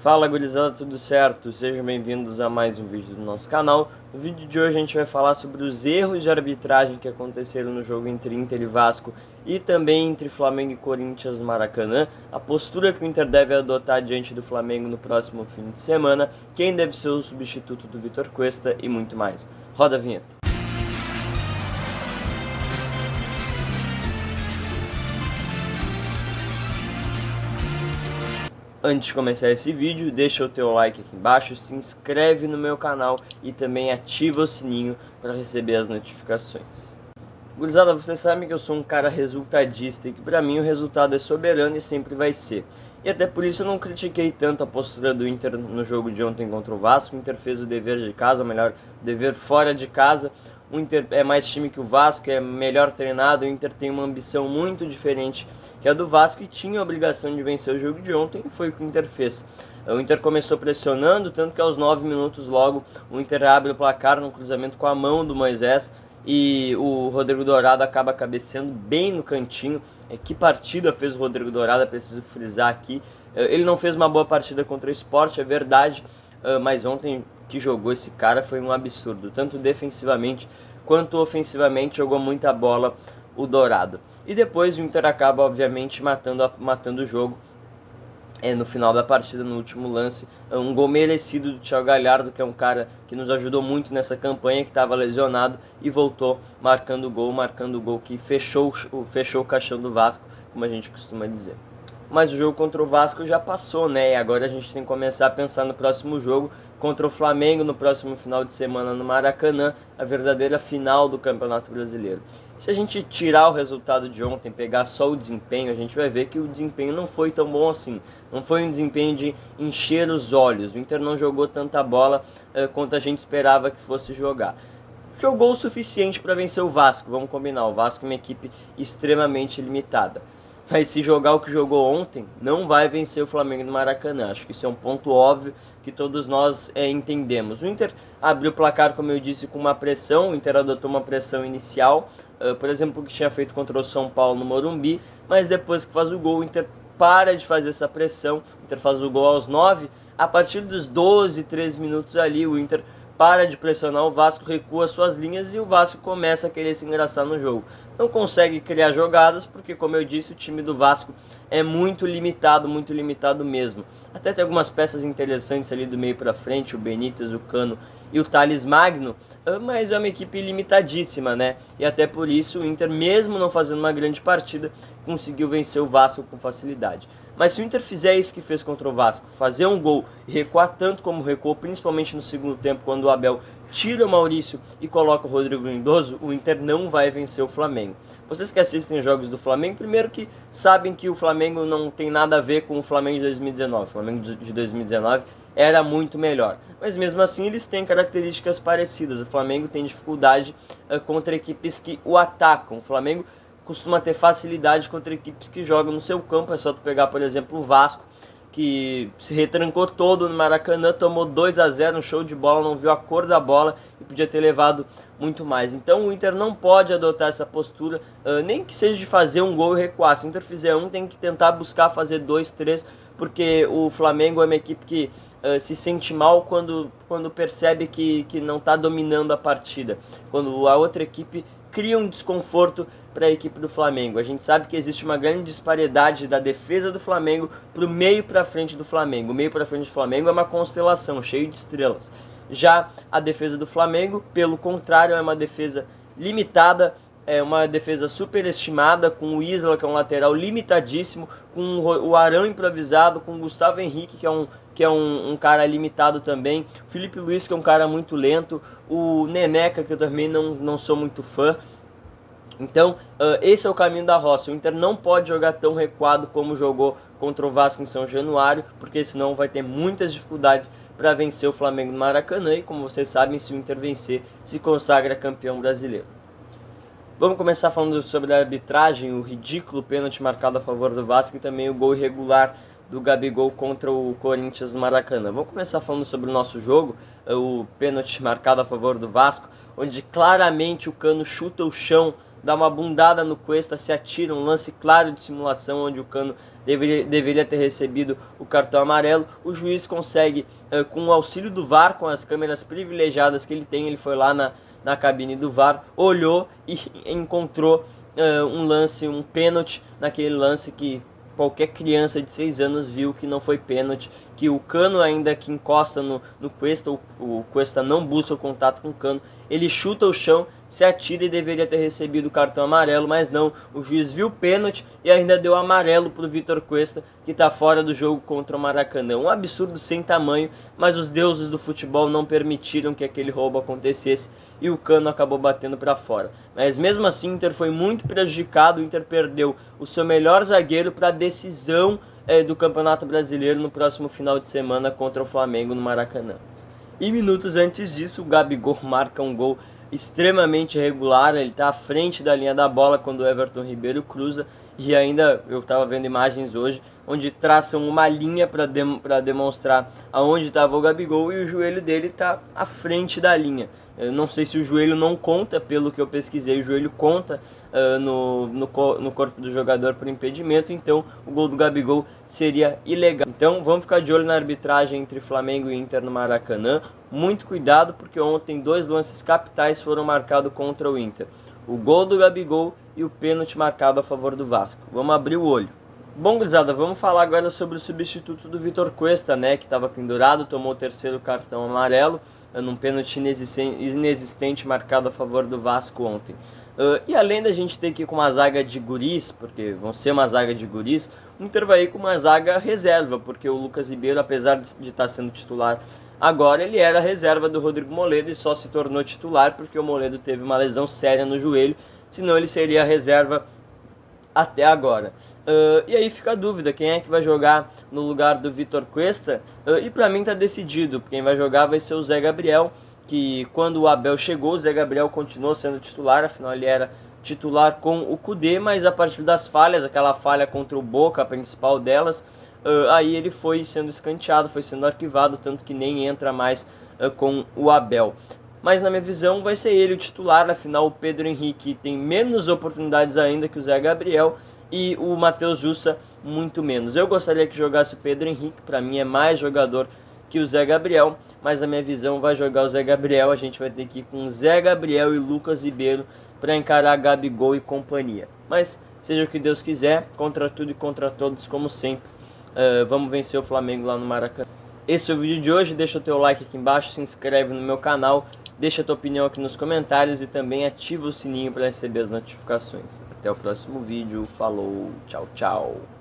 Fala gurizada, tudo certo? Sejam bem-vindos a mais um vídeo do nosso canal. No vídeo de hoje a gente vai falar sobre os erros de arbitragem que aconteceram no jogo entre Inter e Vasco e também entre Flamengo e Corinthians no Maracanã, a postura que o Inter deve adotar diante do Flamengo no próximo fim de semana, quem deve ser o substituto do Vitor Cuesta e muito mais. Roda a vinheta. Antes de começar esse vídeo, deixa o teu like aqui embaixo, se inscreve no meu canal e também ativa o sininho para receber as notificações. Gurizada, vocês sabem que eu sou um cara resultadista e que para mim o resultado é soberano e sempre vai ser. E até por isso eu não critiquei tanto a postura do Inter no jogo de ontem contra o Vasco. O Inter fez o dever de casa, ou melhor, o dever fora de casa. O Inter é mais time que o Vasco, é melhor treinado, o Inter tem uma ambição muito diferente que a do Vasco e tinha a obrigação de vencer o jogo de ontem e foi o que o Inter fez. O Inter começou pressionando, tanto que aos 9 minutos logo o Inter abre o placar no cruzamento com a mão do Moisés e o Rodrigo Dourado acaba cabeceando bem no cantinho. Que partida fez o Rodrigo Dourado, preciso frisar aqui. Ele não fez uma boa partida contra o Sport, é verdade, mas ontem que jogou esse cara foi um absurdo, tanto defensivamente quanto ofensivamente jogou muita bola o Dourado. E depois o Inter acaba obviamente matando o jogo no final da partida, no último lance, um gol merecido do Thiago Galhardo, que é um cara que nos ajudou muito nessa campanha, que estava lesionado e voltou marcando o gol que fechou o caixão do Vasco, como a gente costuma dizer. Mas o jogo contra o Vasco já passou, né? E agora a gente tem que começar a pensar no próximo jogo contra o Flamengo, no próximo final de semana no Maracanã, a verdadeira final do Campeonato Brasileiro. Se a gente tirar o resultado de ontem, pegar só o desempenho, a gente vai ver que o desempenho não foi tão bom assim. Não foi um desempenho de encher os olhos. O Inter não jogou tanta bola quanto a gente esperava que fosse jogar. Jogou o suficiente para vencer o Vasco, vamos combinar. O Vasco é uma equipe extremamente limitada. Mas se jogar o que jogou ontem, não vai vencer o Flamengo no Maracanã. Acho que isso é um ponto óbvio que todos nós entendemos. O Inter abriu o placar, como eu disse, com uma pressão. O Inter adotou uma pressão inicial, por exemplo, o que tinha feito contra o São Paulo no Morumbi. Mas depois que faz o gol, o Inter para de fazer essa pressão. O Inter faz o gol aos 9. A partir dos 12, 13 minutos ali, o Inter para de pressionar o Vasco, recua suas linhas e o Vasco começa a querer se engraçar no jogo. Não consegue criar jogadas porque, como eu disse, o time do Vasco é muito limitado mesmo. Até tem algumas peças interessantes ali do meio para frente, o Benítez, o Cano e o Thales Magno, mas é uma equipe limitadíssima, né? E até por isso o Inter, mesmo não fazendo uma grande partida, conseguiu vencer o Vasco com facilidade. Mas se o Inter fizer isso que fez contra o Vasco, fazer um gol e recuar tanto como recuou, principalmente no segundo tempo, quando o Abel tira o Maurício e coloca o Rodrigo Lindoso, o Inter não vai vencer o Flamengo. Vocês que assistem os jogos do Flamengo, primeiro que sabem que o Flamengo não tem nada a ver com o Flamengo de 2019. O Flamengo de 2019 era muito melhor. Mas mesmo assim eles têm características parecidas. O Flamengo tem dificuldade contra equipes que o atacam. O Flamengo costuma ter facilidade contra equipes que jogam no seu campo. É só tu pegar, por exemplo, o Vasco, que se retrancou todo no Maracanã, tomou 2-0, um show de bola, não viu a cor da bola e podia ter levado muito mais. Então o Inter não pode adotar essa postura, nem que seja de fazer um gol e recuar. Se o Inter fizer um, tem que tentar buscar fazer 2, 3, porque o Flamengo é uma equipe que se sente mal quando percebe que não está dominando a partida, quando a outra equipe cria um desconforto para a equipe do Flamengo. A gente sabe que existe uma grande disparidade da defesa do Flamengo para o meio para frente do Flamengo. O meio para frente do Flamengo é uma constelação, cheio de estrelas. Já a defesa do Flamengo, pelo contrário, é uma defesa limitada, é uma defesa superestimada, com o Isla, que é um lateral limitadíssimo, com o Arão improvisado, com o Gustavo Henrique, que é um cara limitado também, o Felipe Luiz, que é um cara muito lento, o Neneca, que eu também não sou muito fã. Então, esse é o caminho da roça. O Inter não pode jogar tão recuado como jogou contra o Vasco em São Januário, porque senão vai ter muitas dificuldades para vencer o Flamengo no Maracanã. E como vocês sabem, se o Inter vencer, se consagra campeão brasileiro. Vamos começar falando sobre a arbitragem, o ridículo pênalti marcado a favor do Vasco e também o gol irregular do Gabigol contra o Corinthians no Maracanã. Vamos começar falando sobre o nosso jogo, o pênalti marcado a favor do Vasco, onde claramente o Cano chuta o chão dá uma bundada no Cuesta, se atira, um lance claro de simulação onde o Cano deveria ter recebido o cartão amarelo. O juiz consegue, com o auxílio do VAR, com as câmeras privilegiadas que ele tem, ele foi lá na cabine do VAR, olhou e encontrou um lance, um pênalti, naquele lance que qualquer criança de 6 anos viu que não foi pênalti, que o Cano ainda que encosta no Cuesta, o Cuesta não busca o contato com o Cano, ele chuta o chão, se atira e deveria ter recebido o cartão amarelo, mas não, o juiz viu o pênalti e ainda deu amarelo para o Vitor Cuesta, que está fora do jogo contra o Maracanã. Um absurdo sem tamanho, mas os deuses do futebol não permitiram que aquele roubo acontecesse e o Cano acabou batendo para fora. Mas mesmo assim o Inter foi muito prejudicado, o Inter perdeu o seu melhor zagueiro para a decisão do Campeonato Brasileiro no próximo final de semana contra o Flamengo no Maracanã. E minutos antes disso, o Gabigol marca um gol extremamente irregular, ele está à frente da linha da bola quando o Everton Ribeiro cruza, e ainda eu estava vendo imagens hoje onde traçam uma linha para demonstrar aonde estava o Gabigol, e o joelho dele está à frente da linha. Eu não sei se o joelho não conta, pelo que eu pesquisei, o joelho conta no corpo do jogador por impedimento, então o gol do Gabigol seria ilegal. Então vamos ficar de olho na arbitragem entre Flamengo e Inter no Maracanã. Muito cuidado, porque ontem 2 lances capitais foram marcados contra o Inter. O gol do Gabigol e o pênalti marcado a favor do Vasco. Vamos abrir o olho. Bom, gurizada, vamos falar agora sobre o substituto do Vitor Cuesta, né, que estava pendurado, tomou o 3º cartão amarelo, num pênalti inexistente marcado a favor do Vasco ontem. E além da gente ter que ir com uma zaga de guris, porque vão ser uma zaga de guris, o Inter vai ir com uma zaga reserva, porque o Lucas Ribeiro, apesar de estar sendo titular agora, ele era reserva do Rodrigo Moledo e só se tornou titular porque o Moledo teve uma lesão séria no joelho, senão ele seria reserva até agora. E aí fica a dúvida, quem é que vai jogar no lugar do Vitor Cuesta? E pra mim tá decidido, quem vai jogar vai ser o Zé Gabriel, que quando o Abel chegou, o Zé Gabriel continuou sendo titular, afinal ele era titular com o Kudê, mas a partir das falhas, aquela falha contra o Boca, a principal delas, aí ele foi sendo escanteado, foi sendo arquivado, tanto que nem entra mais com o Abel. Mas na minha visão vai ser ele o titular, afinal o Pedro Henrique tem menos oportunidades ainda que o Zé Gabriel e o Matheus Jussa muito menos. Eu gostaria que jogasse o Pedro Henrique, para mim é mais jogador que o Zé Gabriel, mas na minha visão vai jogar o Zé Gabriel, a gente vai ter que ir com o Zé Gabriel e Lucas Ribeiro para encarar Gabigol e companhia. Mas seja o que Deus quiser, contra tudo e contra todos como sempre, vamos vencer o Flamengo lá no Maracanã. Esse é o vídeo de hoje, deixa o teu like aqui embaixo, se inscreve no meu canal, deixa a tua opinião aqui nos comentários e também ativa o sininho para receber as notificações. Até o próximo vídeo, falou, tchau, tchau.